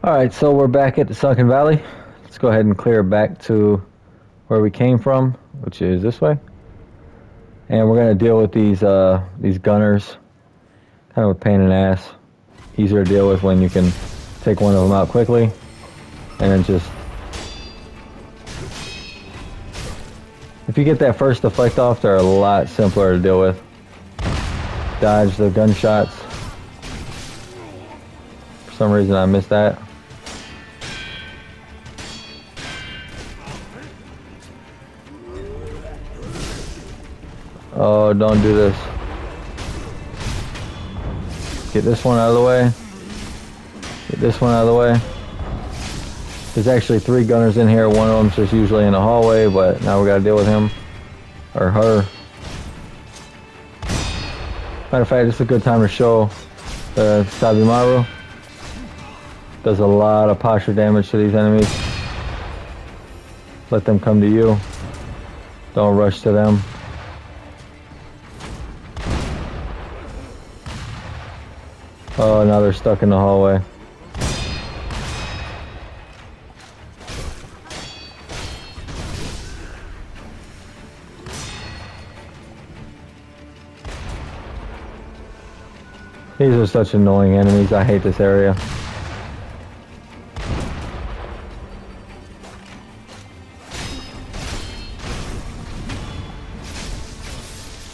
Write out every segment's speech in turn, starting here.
Alright, so we're back at the Sunken Valley. Let's go ahead and clear back to where we came from, which is this way. And we're going to deal with these gunners. Kind of a pain in the ass. Easier to deal with when you can take one of them out quickly. And then just... if you get that first deflect off, they're a lot simpler to deal with. Dodge the gunshots. For some reason I missed that. Oh, don't do this. Get this one out of the way. Get this one out of the way. There's actually 3 gunners in here. One of them's just usually in the hallway, but now we gotta deal with him. Or her. Matter of fact, this is a good time to show the Sabimaru. Does a lot of posture damage to these enemies. Let them come to you. Don't rush to them. Oh, now they're stuck in the hallway. These are such annoying enemies. I hate this area.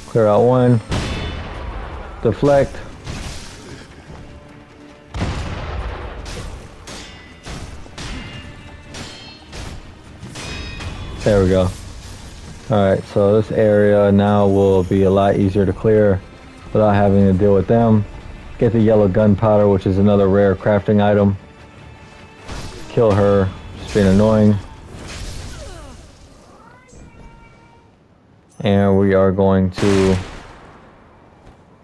Clear out one. Deflect. There we go. Alright, so this area now will be a lot easier to clear without having to deal with them. Get the yellow gunpowder, which is another rare crafting item. Kill her, just being annoying. And we are going to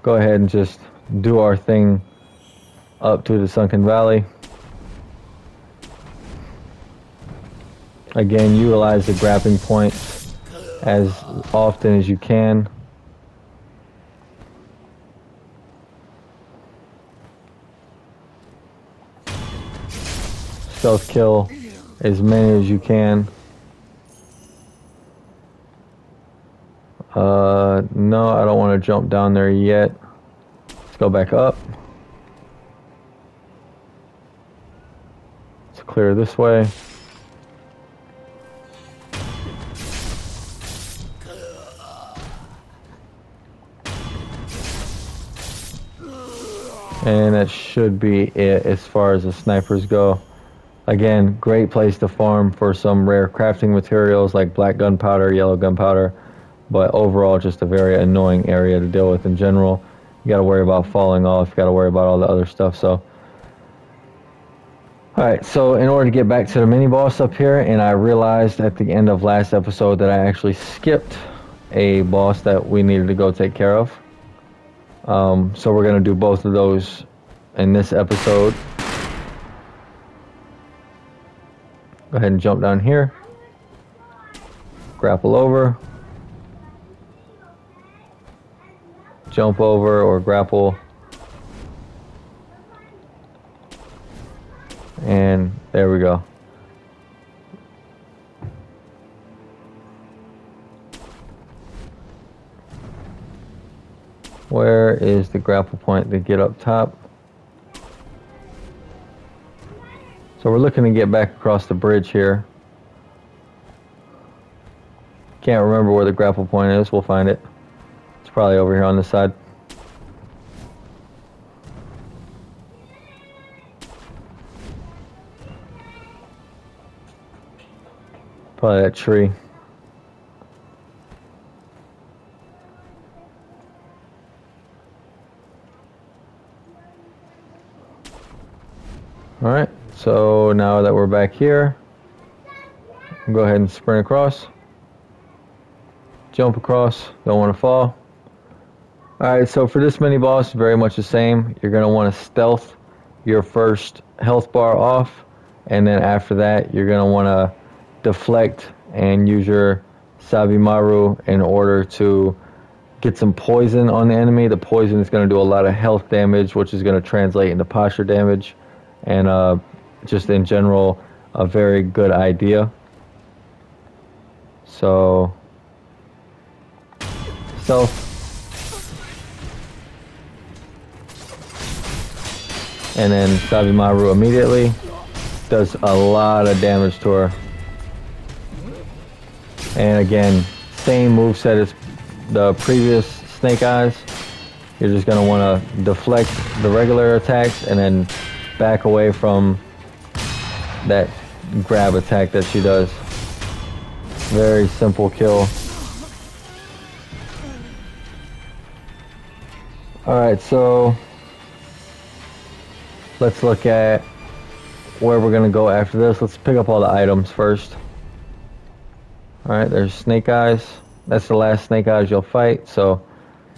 go ahead and just do our thing up to the Sunken Valley. Again, utilize the grappling points as often as you can. Stealth kill as many as you can. No, I don't want to jump down there yet. Let's go back up. Let's clear this way. And that should be it as far as the snipers go. Again, great place to farm for some rare crafting materials like black gunpowder, yellow gunpowder, but overall just a very annoying area to deal with in general. You got to worry about falling off, you got to worry about all the other stuff. So, alright, so in order to get back to the mini boss up here, and I realized at the end of last episode that I actually skipped a boss that we needed to go take care of. So we're going to do both of those in this episode. Go ahead and jump down here. Grapple over. Jump over or grapple. And there we go. Where is the grapple point to get up top? So we're looking to get back across the bridge here. Can't remember where the grapple point is. We'll find it. It's probably over here on this side. Probably that tree. Alright, so now that we're back here, go ahead and sprint across. Jump across, don't want to fall. Alright, so for this mini boss, very much the same. You're going to want to stealth your first health bar off, and then after that, you're going to want to deflect and use your Sabimaru in order to get some poison on the enemy. The poison is going to do a lot of health damage, which is going to translate into posture damage. And just in general, a very good idea. So, stealth. And then Sabimaru immediately does a lot of damage to her. And again, same moveset as the previous Snake Eyes. You're just going to want to deflect the regular attacks and then back away from that grab attack that she does. Very simple kill. Alright, so let's look at where we're going to go after this. Let's pick up all the items first. Alright, there's Snake Eyes. That's the last Snake Eyes you'll fight, so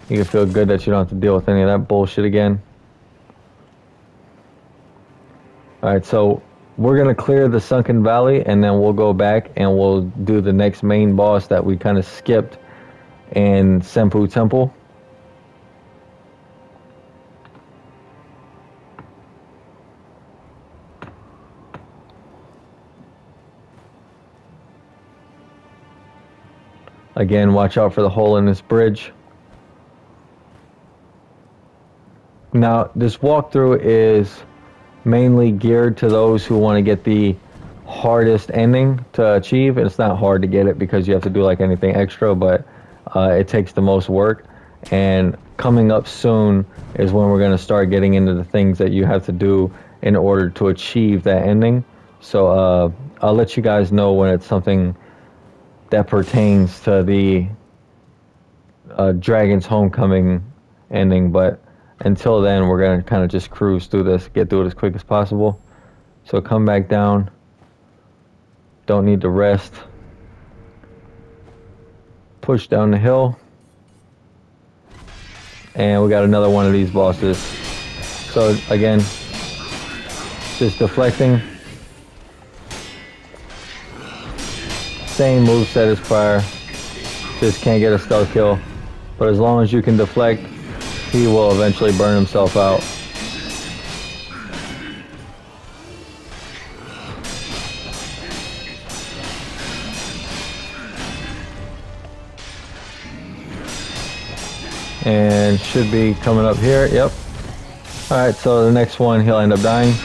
you can feel good that you don't have to deal with any of that bullshit again. Alright, so we're going to clear the Sunken Valley, and then we'll go back and we'll do the next main boss that we kind of skipped in Senpu Temple. Again, watch out for the hole in this bridge. Now, this walkthrough is mainly geared to those who want to get the hardest ending to achieve. It's not hard to get it because you have to do like anything extra, but it takes the most work. And coming up soon is when we're going to start getting into the things that you have to do in order to achieve that ending. So I'll let you guys know when it's something that pertains to the Dragon's Homecoming ending, but until then we're going to kind of just cruise through this, get through it as quick as possible. So come back down. Don't need to rest. Push down the hill. And we got another one of these bosses. So again, just deflecting. Same moveset as prior, just can't get a stealth kill. But as long as you can deflect, he will eventually burn himself out. And should be coming up here, yep. Alright, so the next one, he'll end up dying.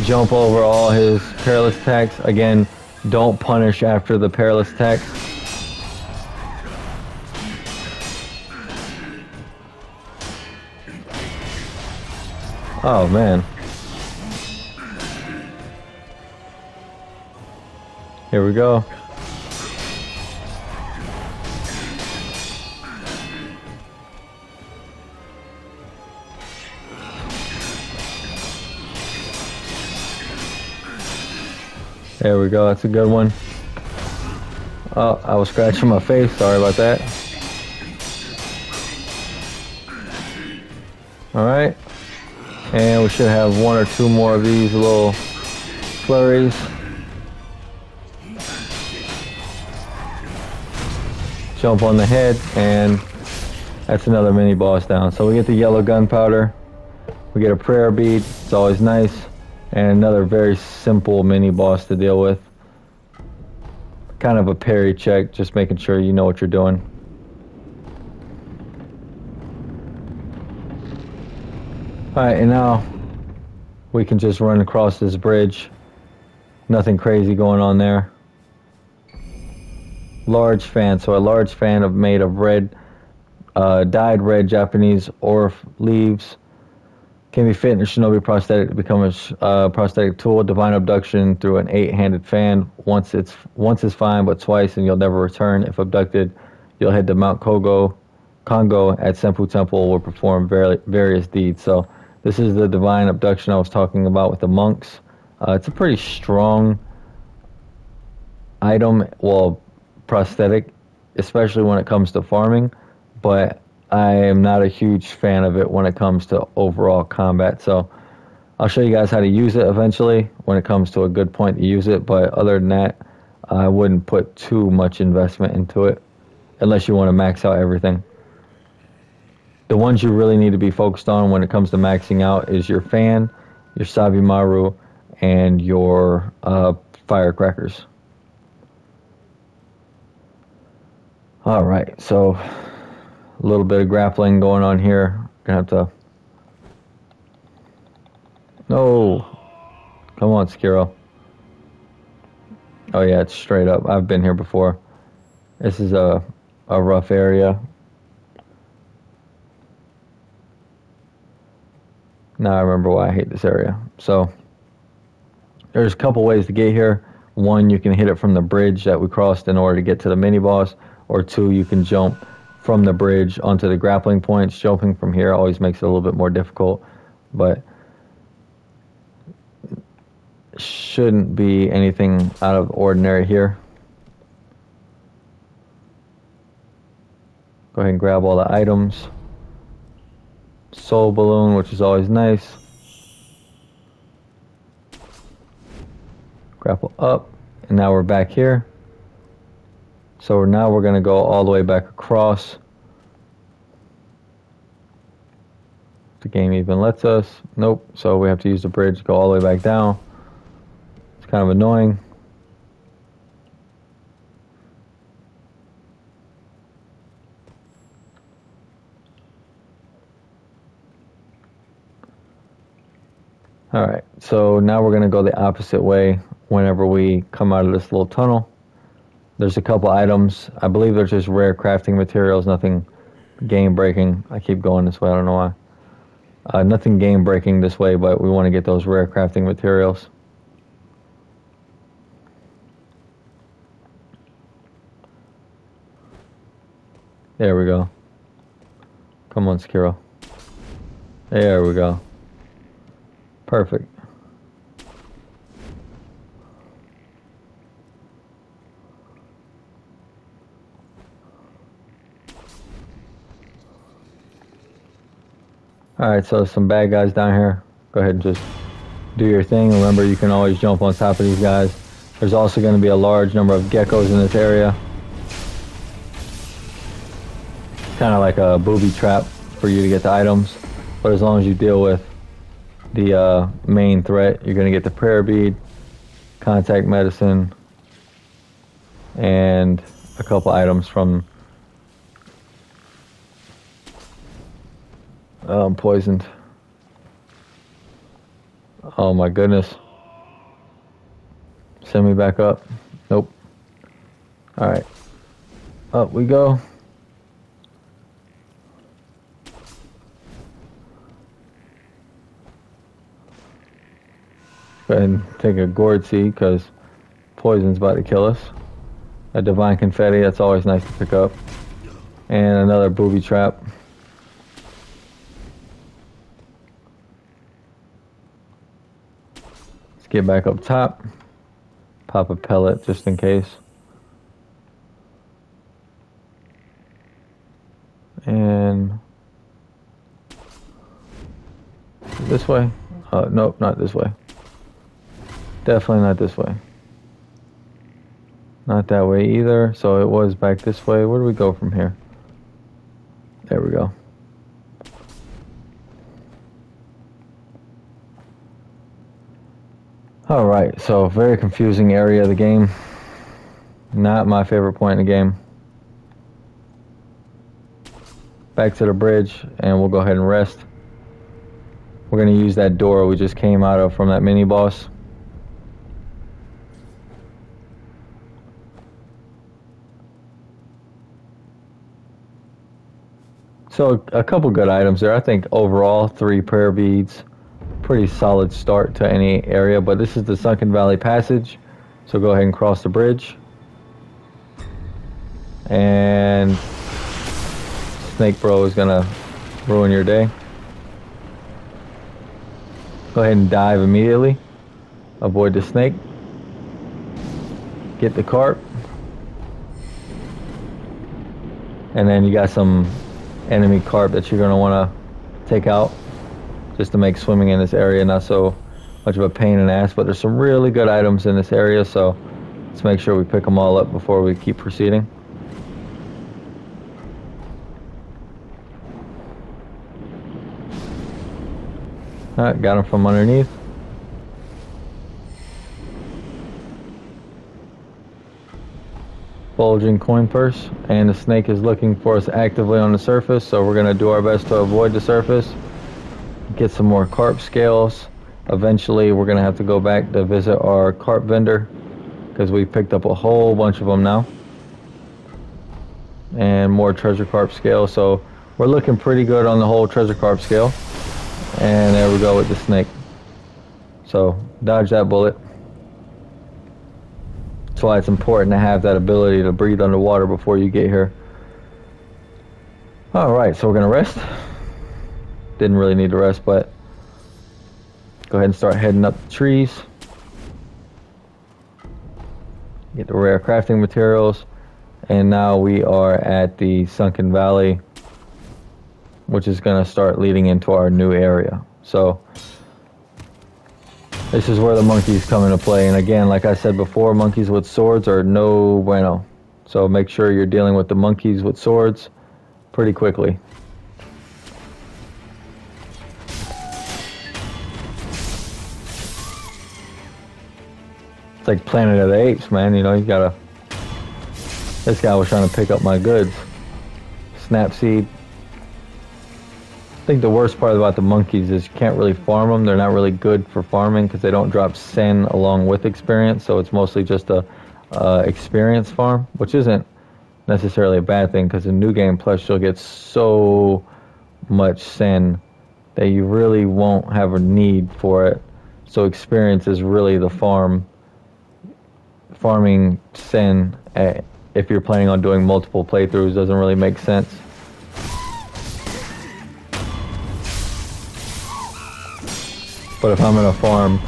Jump over all his perilous attacks. Again, don't punish after the perilous attacks. Oh man. Here we go. There we go, that's a good one. Oh, I was scratching my face, sorry about that. Alright. And we should have one or two more of these little flurries. Jump on the head, and that's another mini boss down. So we get the yellow gunpowder. We get a prayer bead, it's always nice. And another very simple mini boss to deal with. Kind of a parry check, just making sure you know what you're doing. Alright, and now we can just run across this bridge. Nothing crazy going on there. Large fan, so a large fan made of red, dyed red Japanese orf leaves. Can be fit in a shinobi prosthetic to become a prosthetic tool. Divine abduction through an 8-handed fan. Once it's fine, but twice and you'll never return. If abducted, you'll head to Mount Kongo at Senpu Temple will perform various deeds. So this is the divine abduction I was talking about with the monks. It's a pretty strong item, well, prosthetic, especially when it comes to farming, but I am not a huge fan of it when it comes to overall combat. So I'll show you guys how to use it eventually when it comes to a good point to use it, but other than that, I wouldn't put too much investment into it unless you want to max out everything. The ones you really need to be focused on when it comes to maxing out is your fan your Sabimaru, and your firecrackers. All right, so a little bit of grappling going on here. Gonna have to. No, come on, Sekiro. Oh yeah, it's straight up. I've been here before. This is a rough area. Now I remember why I hate this area. So there's a couple ways to get here. One, you can hit it from the bridge that we crossed in order to get to the mini boss, or two, you can jump from the bridge onto the grappling points. Jumping from here always makes it a little bit more difficult, but shouldn't be anything out of ordinary here. Go ahead and grab all the items. Soul balloon, which is always nice. Grapple up, and now we're back here. So now we're going to go all the way back across. The game even lets us. Nope. So we have to use the bridge, go all the way back down. It's kind of annoying. Alright, so now we're going to go the opposite way whenever we come out of this little tunnel. There's a couple items. I believe they're just rare crafting materials, nothing game breaking. I keep going this way, I don't know why. Nothing game breaking this way, but we want to get those rare crafting materials. There we go. Come on, Sekiro. There we go. Perfect. Alright, so some bad guys down here. Go ahead and just do your thing. Remember, you can always jump on top of these guys. There's also going to be a large number of geckos in this area. It's kind of like a booby trap for you to get the items. But as long as you deal with the main threat, you're going to get the prayer bead, contact medicine, and a couple items from I'm poisoned. Oh my goodness. Send me back up. Nope. Alright. Up we go. Go ahead and take a gourd seed because poison's about to kill us. A divine confetti, that's always nice to pick up. And another booby trap. Let's get back up top. Pop a pellet just in case. And this way? Nope, not this way. Definitely not this way. Not that way either. So it was back this way. Where do we go from here? There we go. Alright, so very confusing area of the game. Not my favorite point in the game. Back to the bridge, and we'll go ahead and rest. We're going to use that door we just came out of from that mini boss. So a couple good items there. I think overall 3 prayer beads. Pretty solid start to any area, but this is the Sunken Valley Passage. So go ahead and cross the bridge. And Snake Bro is gonna ruin your day. Go ahead and dive immediately. Avoid the snake. Get the carp. And then you got some enemy carp that you're going to want to take out just to make swimming in this area not so much of a pain in the ass. But there's some really good items in this area, so let's make sure we pick them all up before we keep proceeding. Alright, got him from underneath. bulging coin purse, and the snake is looking for us actively on the surface, so we're going to do our best to avoid the surface. Get some more carp scales. Eventually we're going to have to go back to visit our carp vendor, because we picked up a whole bunch of them now. And more treasure carp scales, so we're looking pretty good on the whole treasure carp scale. And there we go with the snake. So dodge that bullet. That's why it's important to have that ability to breathe underwater before you get here. Alright, so we're going to rest. Didn't really need to rest, but go ahead and start heading up the trees. Get the rare crafting materials. And now we are at the Sunken Valley, which is going to start leading into our new area. So this is where the monkeys come into play. And again, like I said before, monkeys with swords are no bueno. So make sure you're dealing with the monkeys with swords pretty quickly. It's like Planet of the Apes, man. You know, you gotta... This guy was trying to pick up my goods. Snapseed. I think the worst part about the monkeys is you can't really farm them. They're not really good for farming because they don't drop sen along with experience. So it's mostly just a experience farm, which isn't necessarily a bad thing, because in New Game Plus you'll get so much sen that you really won't have a need for it. So experience is really the farming sen. If you're planning on doing multiple playthroughs, doesn't really make sense. But if I'm going to farm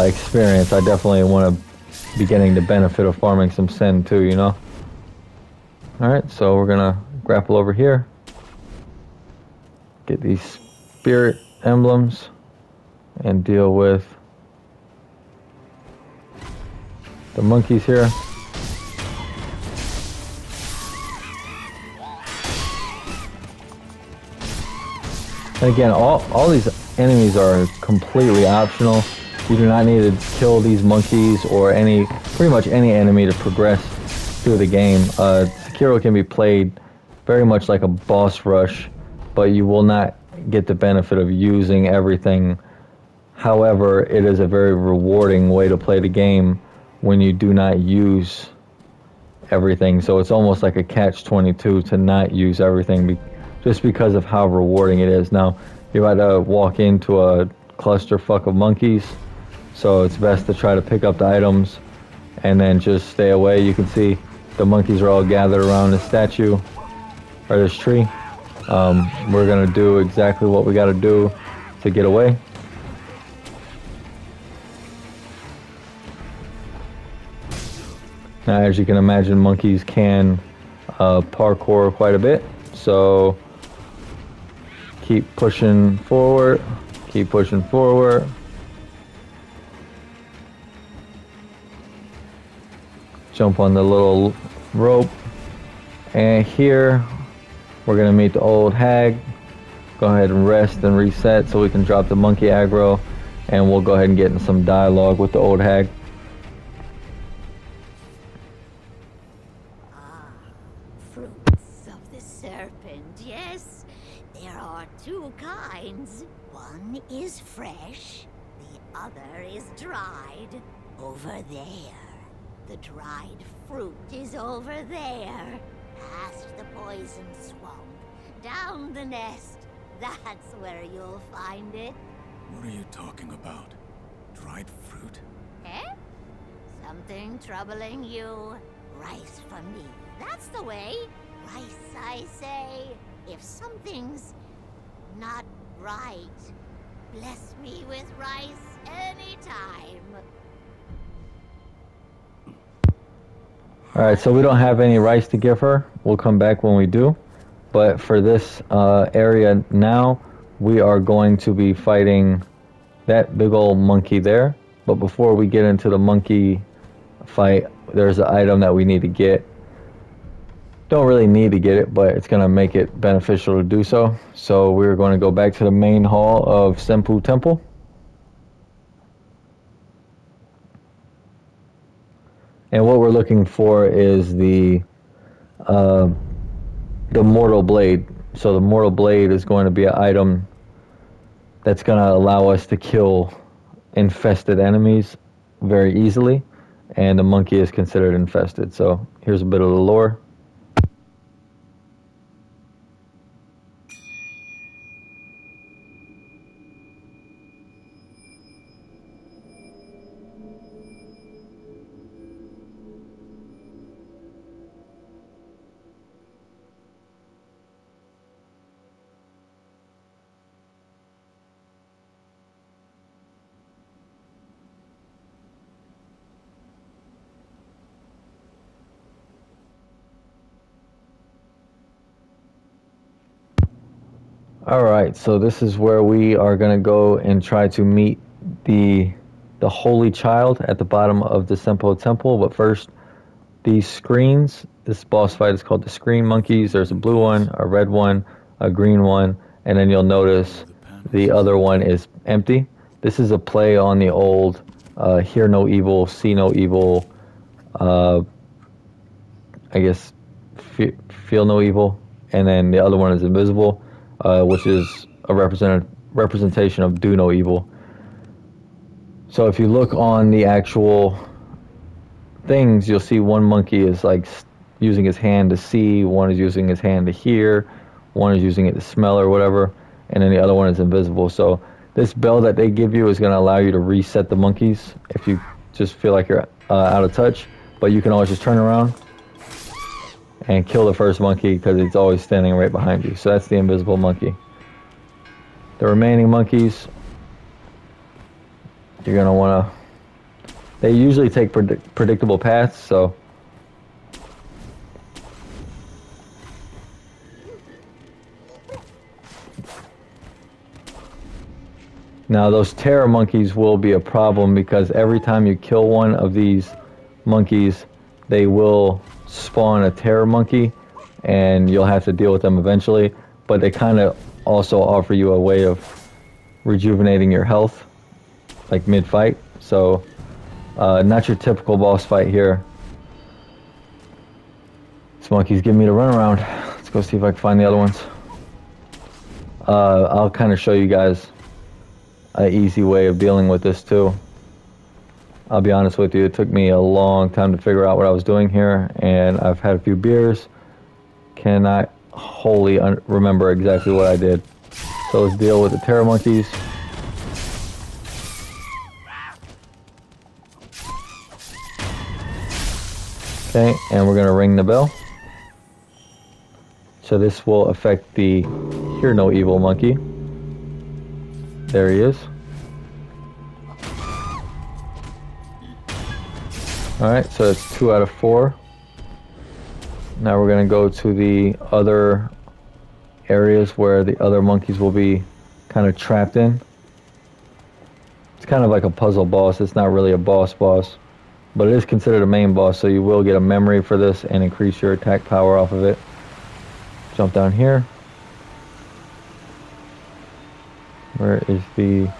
experience, I definitely want to be getting the benefit of farming some sen too, you know? Alright, so we're going to grapple over here. Get these spirit emblems and deal with the monkeys here. And again, all these enemies are completely optional. You do not need to kill these monkeys or pretty much any enemy to progress through the game. Sekiro can be played very much like a boss rush, but you will not get the benefit of using everything. However, it is a very rewarding way to play the game when you do not use everything. So it's almost like a catch-22 to not use everything, just because of how rewarding it is. Now, you're about to walk into a clusterfuck of monkeys, so it's best to try to pick up the items and then just stay away. You can see the monkeys are all gathered around this statue, or this tree. We're going to do exactly what we got to do to get away. Now, as you can imagine, monkeys can parkour quite a bit, so keep pushing forward, keep pushing forward. Jump on the little rope. And here, we're going to meet the old hag. Go ahead and rest and reset so we can drop the monkey aggro. And we'll go ahead and get in some dialogue with the old hag. Fruits of the serpent, yes. There are two kinds. One is fresh, the other is dried. Over there. The dried fruit is over there. Past the poison swamp. Down the nest. That's where you'll find it. What are you talking about? Dried fruit? Eh? Something troubling you? Rice for me. That's the way. Rice, I say. If something's not right, bless me with rice anytime. Alright, so we don't have any rice to give her. We'll come back when we do. But for this area now, we are going to be fighting that big old monkey there. But before we get into the monkey fight, there's an item that we need to get. Don't really need to get it, but it's going to make it beneficial to do so. So we're going to go back to the main hall of Senpu Temple. And what we're looking for is the mortal blade. So the mortal blade is going to be an item that's going to allow us to kill infested enemies very easily, and the monkey is considered infested. So here's a bit of the lore. Alright, so this is where we are going to go and try to meet the Holy Child at the bottom of the Senpo Temple. But first, these screens, this boss fight is called the Screen Monkeys. There's a blue one, a red one, a green one, and then you'll notice the other one is empty. This is a play on the old Hear No Evil, See No Evil, I guess Feel No Evil, and then the other one is Invisible. Which is a representation of Do No Evil. So if you look on the actual things, you'll see one monkey is like using his hand to see, one is using his hand to hear, one is using it to smell or whatever, and then the other one is invisible. So this bell that they give you is going to allow you to reset the monkeys if you just feel like you're out of touch, but you can always just turn around and kill the first monkey because it's always standing right behind you. So that's the invisible monkey. The remaining monkeys, you're going to want to... They usually take predictable paths, so... Now those terror monkeys will be a problem because every time you kill one of these monkeys, they will spawn a terror monkey and you'll have to deal with them eventually, but they kind of also offer you a way of rejuvenating your health like mid-fight. So not your typical boss fight here. This monkey's giving me the runaround. Let's go see if I can find the other ones. I'll kind of show you guys an easy way of dealing with this too. I'll be honest with you, it took me a long time to figure out what I was doing here, and I've had a few beers. Cannot wholly remember exactly what I did. So let's deal with the terror monkeys. Okay, and we're going to ring the bell. So this will affect the Hear No Evil monkey. There he is. Alright, so it's 2 out of 4. Now we're going to go to the other areas where the other monkeys will be kind of trapped in. It's kind of like a puzzle boss. It's not really a boss, but it is considered a main boss, so you will get a memory for this and increase your attack power off of it. Jump down here. Where is the...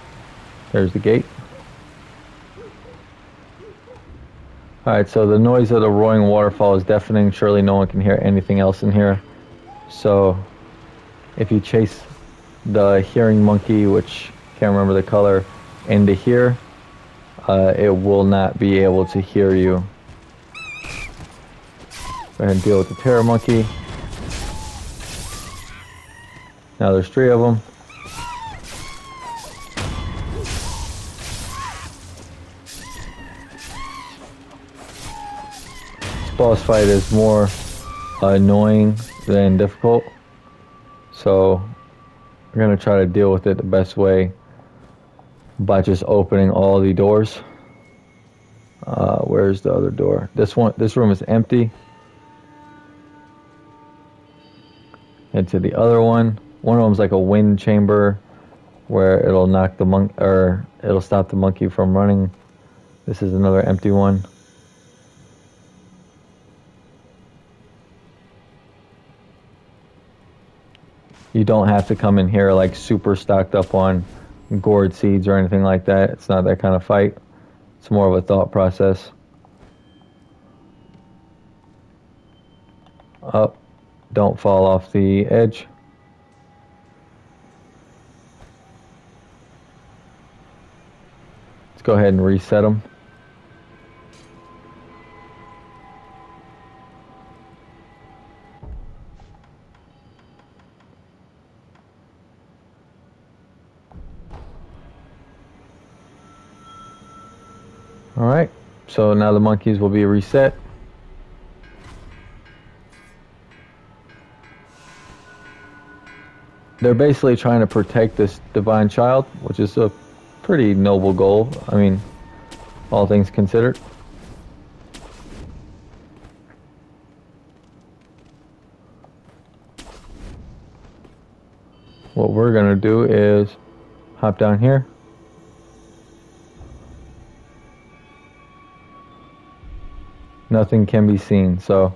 There's the gate. Alright, so the noise of the roaring waterfall is deafening. Surely no one can hear anything else in here. So, if you chase the hearing monkey, which can't remember the color, into here, it will not be able to hear you. Go ahead and deal with the terror monkey. Now there's 3 of them. Boss fight is more annoying than difficult, so we're going to try to deal with it the best way by just opening all the doors. Where's the other door? This room is empty. Into the other one. One of them's like a wind chamber where it'll knock the it'll stop the monkey from running. This is another empty one. You don't have to come in here like super stocked up on gourd seeds or anything like that. It's not that kind of fight. It's more of a thought process. Up. Don't fall off the edge. Let's go ahead and reset them. Alright, so now the monkeys will be reset. They're basically trying to protect this divine child, which is a pretty noble goal. I mean, all things considered. What we're going to do is hop down here. Nothing can be seen, so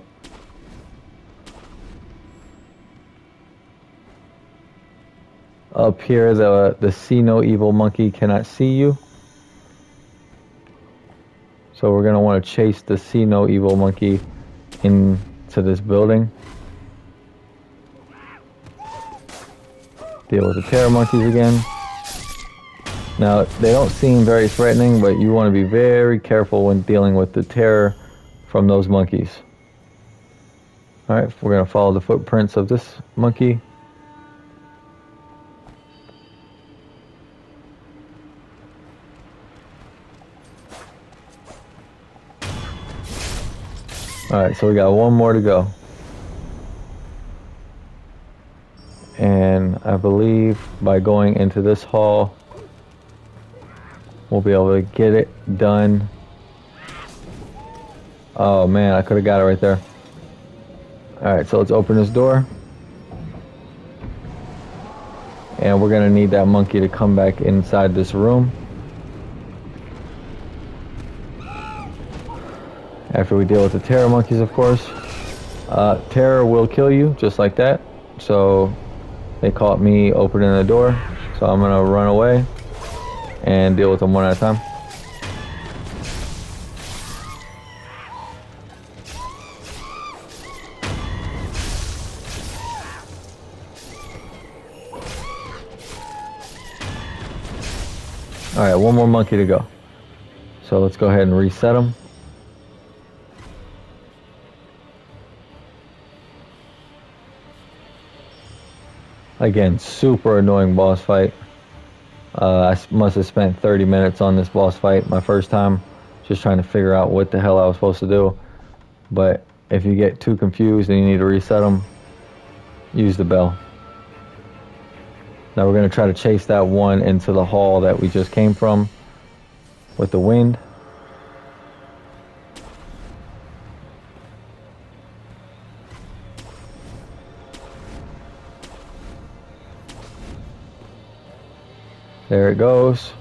up here the see no evil monkey cannot see you. So we're going to want to chase the see no evil monkey into this building. Deal with the terror monkeys again. Now, they don't seem very threatening, but you want to be very careful when dealing with the terror from those monkeys. Alright, we're going to follow the footprints of this monkey. Alright, so we got one more to go. And I believe by going into this hall, we'll be able to get it done. Oh man, I could have got it right there. Alright, so let's open this door. And we're going to need that monkey to come back inside this room. After we deal with the terror monkeys, of course. Terror will kill you, just like that. So they caught me opening the door. So I'm going to run away and deal with them one at a time. Alright, one more monkey to go. So let's go ahead and reset them. Again, super annoying boss fight. I must have spent 30 minutes on this boss fight my first time, just trying to figure out what the hell I was supposed to do. But if you get too confused and you need to reset them, use the bell. Now we're going to try to chase that one into the hall that we just came from with the wind. There it goes.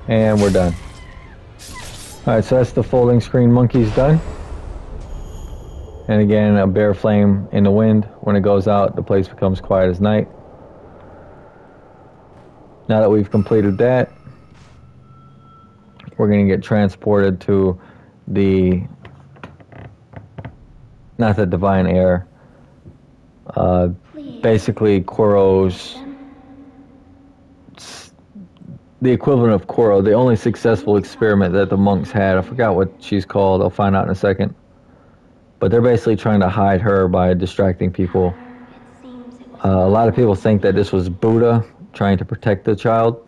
And we're done. Alright, so that's the folding screen monkeys done. And again, a bare flame in the wind. When it goes out, the place becomes quiet as night. Now that we've completed that, we're going to get transported to the, not the divine air, basically Kuro's, the equivalent of Kuro, the only successful experiment that the monks had. I forgot what she's called. I'll find out in a second. But they're basically trying to hide her by distracting people. A lot of people think that this was Buddha trying to protect the child.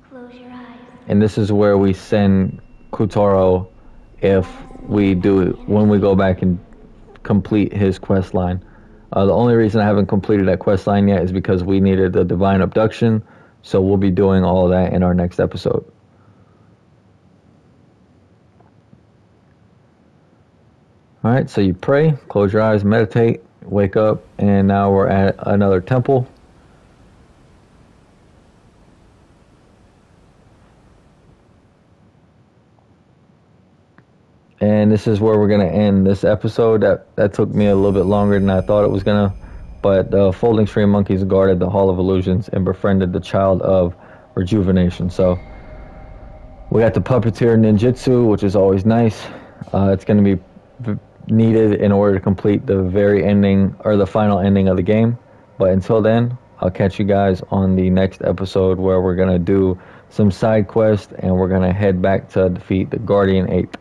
Close your eyes. And this is where we send Kutaro when we go back and complete his quest line. The only reason I haven't completed that quest line yet is because we needed the divine abduction. So we'll be doing all of that in our next episode. Alright, so you pray, close your eyes, meditate, wake up, and now we're at another temple. And this is where we're going to end this episode. That took me a little bit longer than I thought it was going to but the folding stream monkeys guarded the Hall of Illusions and befriended the Child of Rejuvenation. So we got the Puppeteer Ninjutsu, which is always nice. It's going to be needed in order to complete the very ending, or the final ending of the game. But until then, I'll catch you guys on the next episode, where we're going to do some side quests and we're going to head back to defeat the Guardian Ape.